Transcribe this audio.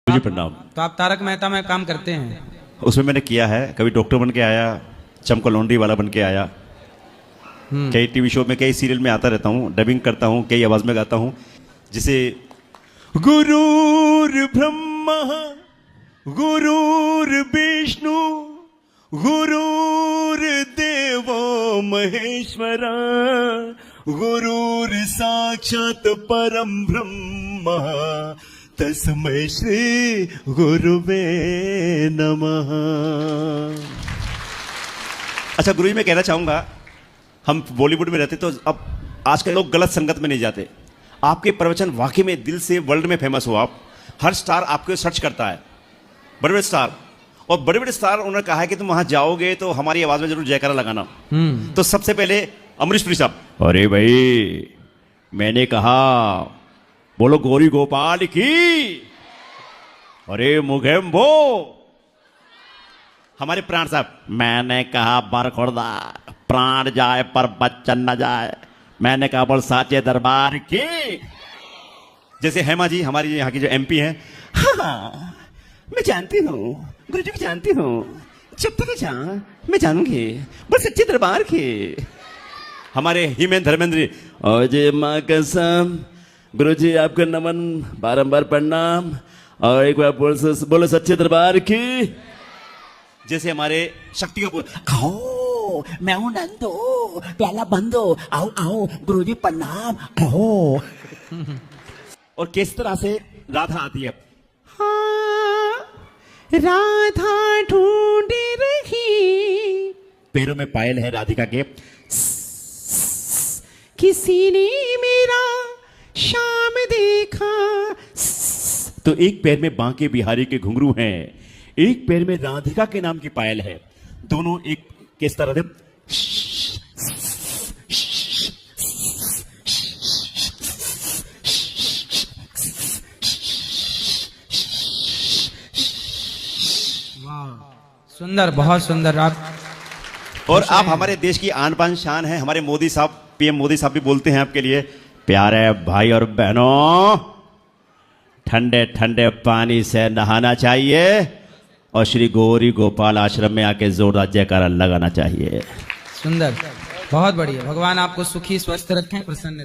जी प्रणाम। तो आप तारक मेहता में काम करते हैं? उसमें मैंने किया है, कभी डॉक्टर बन के आया, चमको लॉन्ड्री वाला बन के आया, कई टीवी शो में, कई सीरियल में आता रहता हूँ, डबिंग करता हूँ, कई आवाज में गाता हूँ, जिसे गुरुर ब्रह्मा गुरुर विष्णु गुरुर देवो महेश्वरा गुरुर साक्षात परम ब्रह्मा तस्मै श्री गुरुवे नमः। अच्छा गुरु जी, मैं कहना चाहूंगा, हम बॉलीवुड में रहते तो अब आजकल लोग गलत संगत में नहीं जाते। आपके प्रवचन वाकई में दिल से वर्ल्ड में फेमस हो। आप हर स्टार आपको सर्च करता है, बड़े बड़े स्टार, और बड़े बड़े स्टार उन्होंने कहा है कि तुम वहां जाओगे तो हमारी आवाज में जरूर जयकारा लगाना। तो सबसे पहले अमरीश पुरी साहब, अरे भाई मैंने कहा बोलो गौरी गोपाल की, अरे मुगेम्बो। हमारे प्राण साहब, मैंने कहा बरखुरदा प्राण जाए पर बच्चन न जाए, मैंने कहा बोल साचे दरबार की। जैसे हेमा जी हमारी यहाँ की जो एमपी हैं, हाँ मैं जानती हूँ गुरु जी को जानती हूँ, जब तक जा मैं जानूंगी बस सच्चे दरबार की। हमारे हिमेंद्र धर्मेंद्र, और जय माँ कसम गुरु जी आपका नमन, बारंबार प्रणाम, और एक बार बोलो सच्चे दरबार की। जैसे हमारे शक्ति कपूर, आओ मैं हूं नंदो, प्याला बंदो, आओ आओ गुरुजी प्रणाम, आओ। और किस तरह से राधा आती है, हाँ, राधा ढूंढ रही, पैरों में पायल है राधिका के, किसी ने मेरा शाम देखा। तो एक पैर में बांके बिहारी के घुंघरू हैं, एक पैर में राधिका के नाम की पायल है, दोनों एक किस तरह से। सुंदर, बहुत सुंदर। आप और आप हमारे देश की आन बान शान है। हमारे मोदी साहब, पीएम मोदी साहब भी बोलते हैं आपके लिए, प्यारे भाई और बहनों ठंडे ठंडे पानी से नहाना चाहिए और श्री गौरी गोपाल आश्रम में आके जोरदार जयकारा लगाना चाहिए। सुंदर, बहुत बढ़िया। भगवान आपको सुखी स्वस्थ रखें, प्रसन्न